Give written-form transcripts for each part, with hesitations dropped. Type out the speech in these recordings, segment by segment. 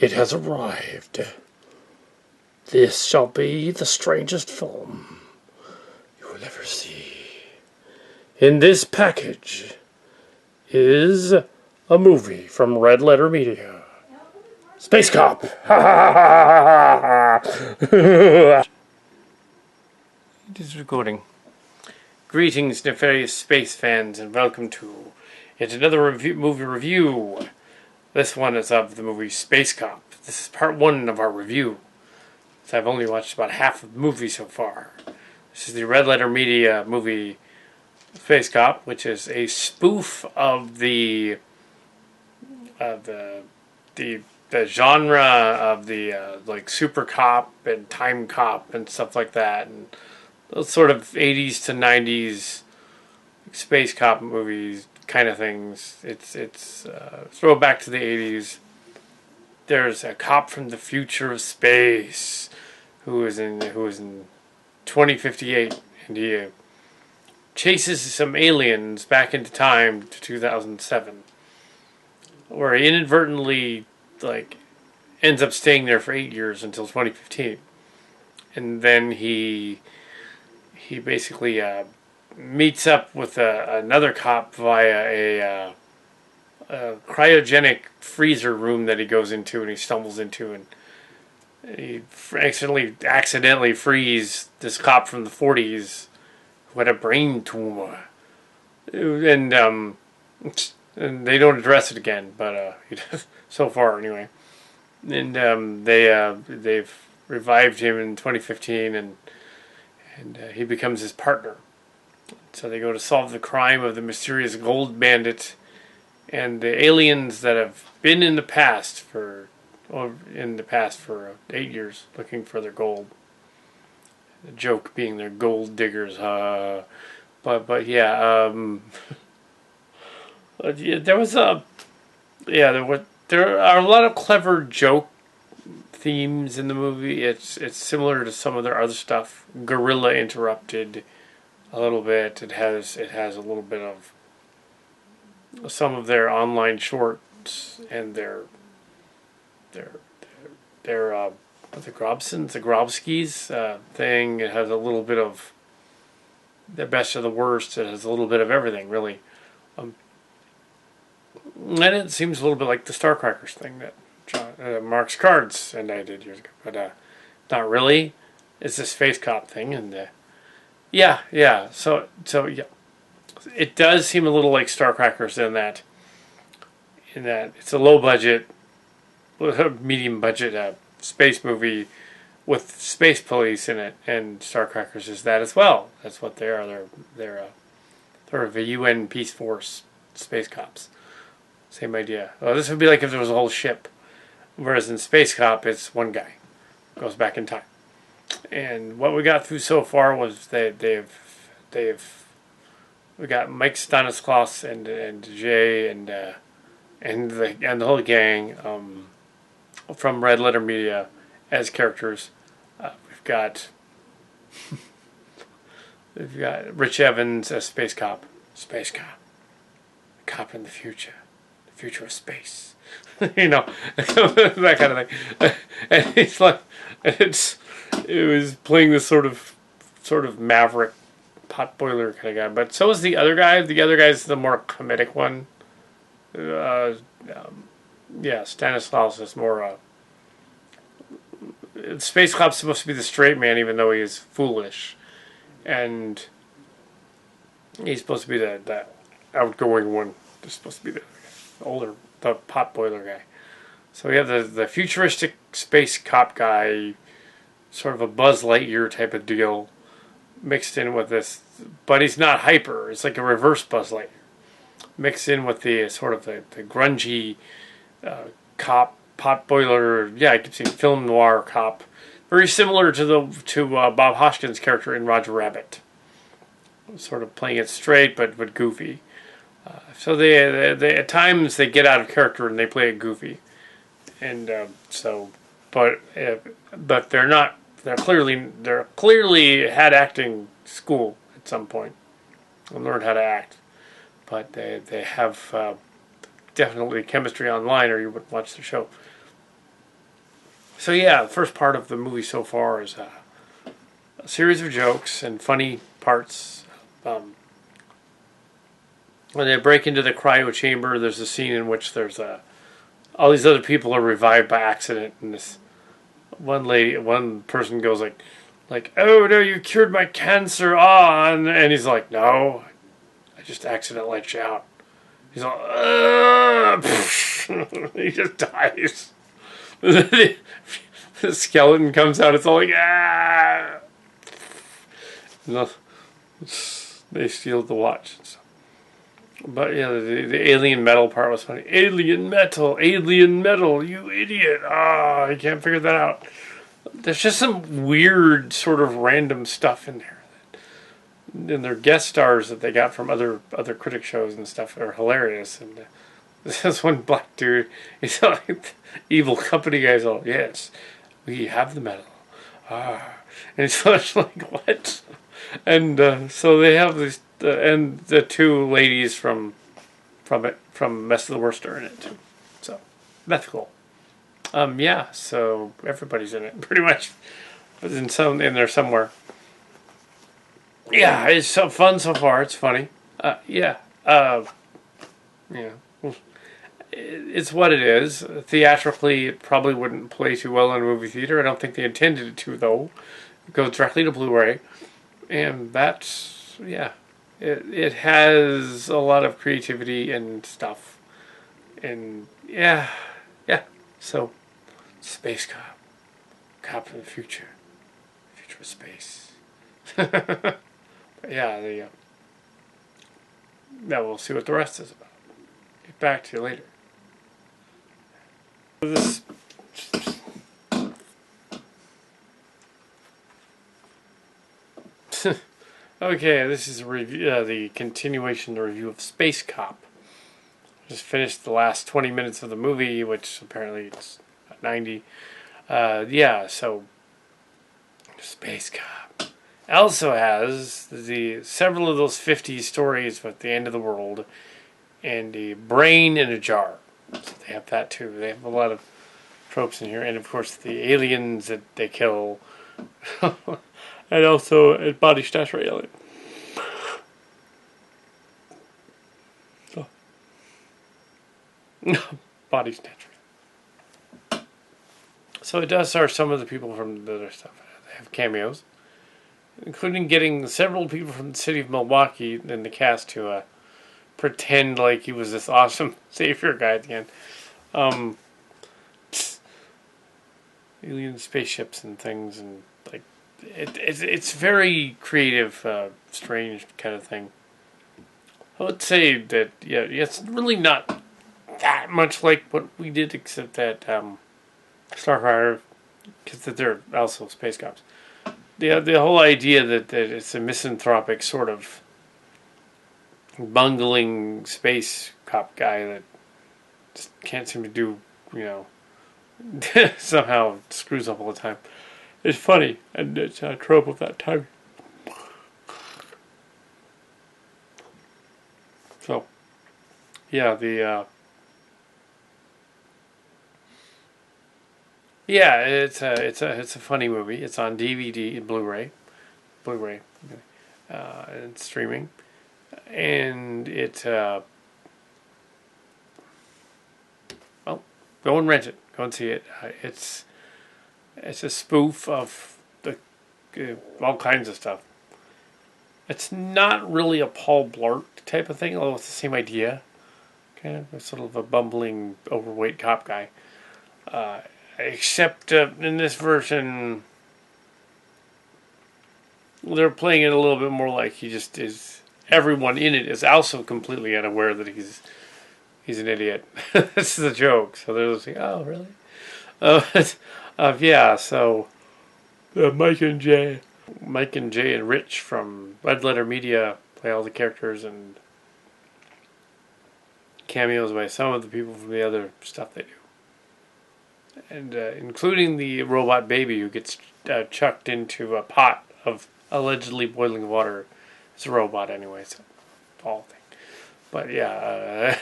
It has arrived. This shall be the strangest film you will ever see. In this package is a movie from Red Letter Media. Space Cop! Ha ha ha ha ha! It is recording. Greetings, nefarious space fans, and welcome to yet another movie review. This one is of the movie Space Cop. This is part one of our review. So I've only watched about half of the movie so far. This is the Red Letter Media movie Space Cop, which is a spoof of the genre of the like Super Cop and Time Cop and stuff like that, and those sort of 80s to 90s space cop movies kind of things. It's throwback to the 80s. There's a cop from the future of space who is in 2058, and he chases some aliens back into time to 2007, where he inadvertently ends up staying there for 8 years until 2015, and then he basically meets up with another cop via a cryogenic freezer room that he goes into and he stumbles into, and he accidentally frees this cop from the 40s who had a brain tumor, and they don't address it again, but so far anyway. And they've revived him in 2015, and he becomes his partner. So they go to solve the crime of the mysterious gold bandit and the aliens that have been in the past for 8 years looking for their gold. The joke being they're gold diggers. But yeah, there are a lot of clever joke themes in the movie. It's similar to some of their other stuff. Gorilla Interrupted a little bit. It has a little bit of some of their online shorts and their the Grobskis thing. It has a little bit of the best of the worst. It has a little bit of everything, really. And it seems a little bit like the Starcrackers thing that Marx Cards and I did years ago, but not really. It's this Space Cop thing, and yeah. So yeah, it does seem a little like Starcrackers in that it's a low budget, medium budget space movie with space police in it, and Starcrackers is that as well. That's what they are. They're sort of a UN peace force space cops. Same idea. Well, this would be like if there was a whole ship. Whereas in Space Cop, it's one guy. Goes back in time. And what we got through so far was we got Mike Stanislaus and Jay and the whole gang from Red Letter Media as characters. We've got Rich Evans as Space Cop. Space Cop. Cop in the future of space. That kind of thing. And it's like it was playing this sort of maverick potboiler kind of guy. But so is the other guy. The other guy's the more comedic one. Stanislaus is more Space Cop's supposed to be the straight man, even though he is foolish, and he's supposed to be the outgoing one. They're supposed to be the potboiler guy. So we have the futuristic space cop guy, sort of a Buzz Lightyear type of deal, mixed in with this, but he's not hyper. It's like a reverse Buzz Lightyear, mixed in with the sort of the grungy cop potboiler. Yeah, I keep saying film noir cop, very similar to Bob Hoskins' character in Roger Rabbit, sort of playing it straight but goofy. So they at times they get out of character and they play it goofy, and but they're not. They're clearly had acting school at some point and learned how to act, but they have definitely chemistry online, or you wouldn't watch the show. So yeah, the first part of the movie so far is a series of jokes and funny parts. When they break into the cryo chamber, there's a scene in which there's all these other people are revived by accident, and this one person goes like, "Oh no, you cured my cancer!" And he's like, "No, I just accidentally let you out." He's like, he just dies. The skeleton comes out. It's all like, ah. No, they steal the watch. But yeah, the alien metal part was funny. Alien metal, you idiot! I can't figure that out. There's just some weird sort of random stuff in there. And their guest stars that they got from other critic shows and stuff are hilarious. And this one black dude, he's like the evil company guy's all, yes, we have the metal. And it's like, what? And so they have these, and the two ladies from Mess of the Worst are in it too. So that's cool. Yeah, so everybody's in it pretty much. In there somewhere. Yeah, it's so fun so far. It's funny. Yeah. Yeah. It's what it is. Theatrically, it probably wouldn't play too well in a movie theater. I don't think they intended it to, though. It goes directly to Blu-ray. And that's, yeah. It has a lot of creativity and stuff. And, yeah. Yeah. So, Space Cop. Cop in the future. Future of space. Yeah, yeah, we'll see what the rest is about. Get back to you later. This okay, this is a review, the continuation, the review of Space Cop. Just finished the last 20 minutes of the movie, which apparently it's 90. Yeah, so Space Cop also has several of those 50 stories with the end of the world and a brain in a jar. So they have that too. They have a lot of tropes in here, and of course the aliens that they kill, and also a body snatcher alien. So, body snatcher. So it does start some of the people from the other stuff. They have cameos, including getting several people from the city of Milwaukee in the cast to pretend like he was this awesome savior guy at the end. Alien spaceships and things, and like it's very creative, strange kind of thing. I would say that it's really not that much like what we did, except that Starfire, because that they're also space cops. The whole idea that it's a misanthropic sort of bungling space cop guy that just can't seem to do, somehow screws up all the time. It's funny, and it's a trope of that time. So, yeah, it's a funny movie. It's on DVD and Blu-ray, and streaming, and well, go and rent it. Go and see it. It's a spoof of all kinds of stuff. It's not really a Paul Blart type of thing, although it's the same idea. Kind of a sort of a bumbling, overweight cop guy. Except in this version, they're playing it a little bit more like he just is. Everyone in it is also completely unaware that he's an idiot. This is a joke. So they're just like, oh, really? Yeah, so Mike and Jay and Rich from Red Letter Media play all the characters, and cameos by some of the people from the other stuff they do. And including the robot baby who gets chucked into a pot of allegedly boiling water. It's a robot anyway, so all thing. But yeah,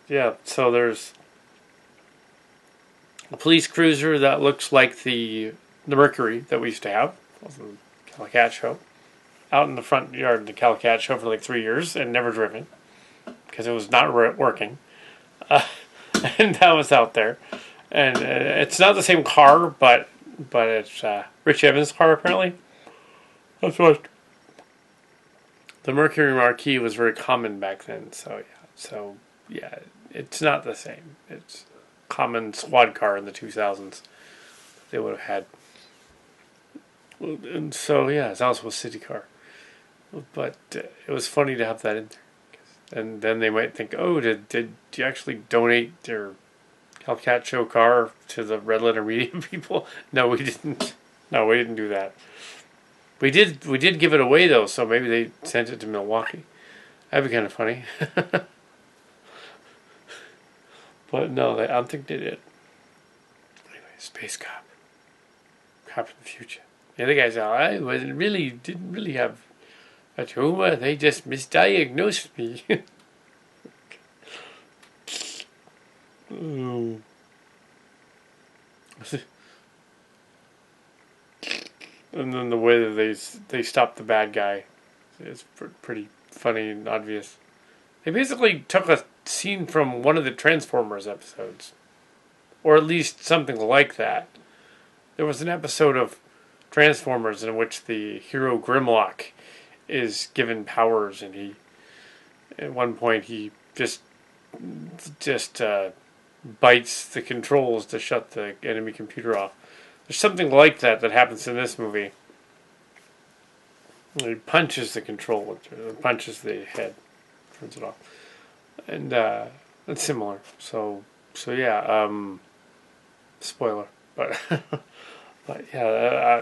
yeah. So there's a police cruiser that looks like the Mercury that we used to have on the Kal Kat show, out in the front yard of the Kal Kat show for like 3 years and never driven because it was not working. Uh, and that was out there. And it's not the same car, but it's Rich Evans' car apparently. That's what. The Mercury Marquis was very common back then, so yeah, it's not the same. It's a common squad car in the 2000s they would have had. And so yeah, it's also a city car. But it was funny to have that in there. And then they might think, oh, did you actually donate your Kal Kat show car to the Red Letter Media people? No, we didn't. No, we didn't do that. We did give it away though, so maybe they sent it to Milwaukee. That'd be kind of funny. But no, I don't think they did. Anyway, Space Cop. Cop in the future. The other guys are, didn't really have a tumor, they just misdiagnosed me. Oh. And then the way that they stopped the bad guy is pretty funny and obvious. They basically took a scene from one of the Transformers episodes, or at least something like that. There was an episode of Transformers in which the hero Grimlock is given powers, and he, at one point, he just bites the controls to shut the enemy computer off. There's something like that happens in this movie. He punches the control, punches the head, turns it off, and it's similar. So yeah. Spoiler, but but yeah.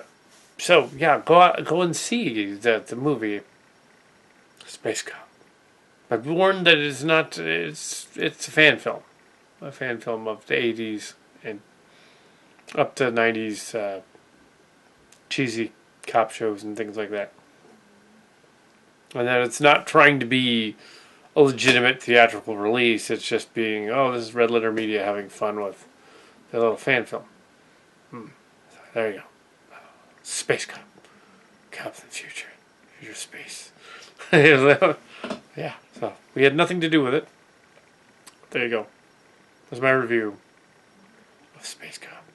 So yeah, go and see the movie Space Cop. But be warned that it's not. It's a fan film, of the 80s and up to 90s cheesy cop shows and things like that. And that it's not trying to be a legitimate theatrical release. It's just being, this is Red Letter Media having fun with their little fan film. So there you go. Space Cop. Cop in the future. Future space. Yeah, so we had nothing to do with it. There you go. That's my review of Space Cop.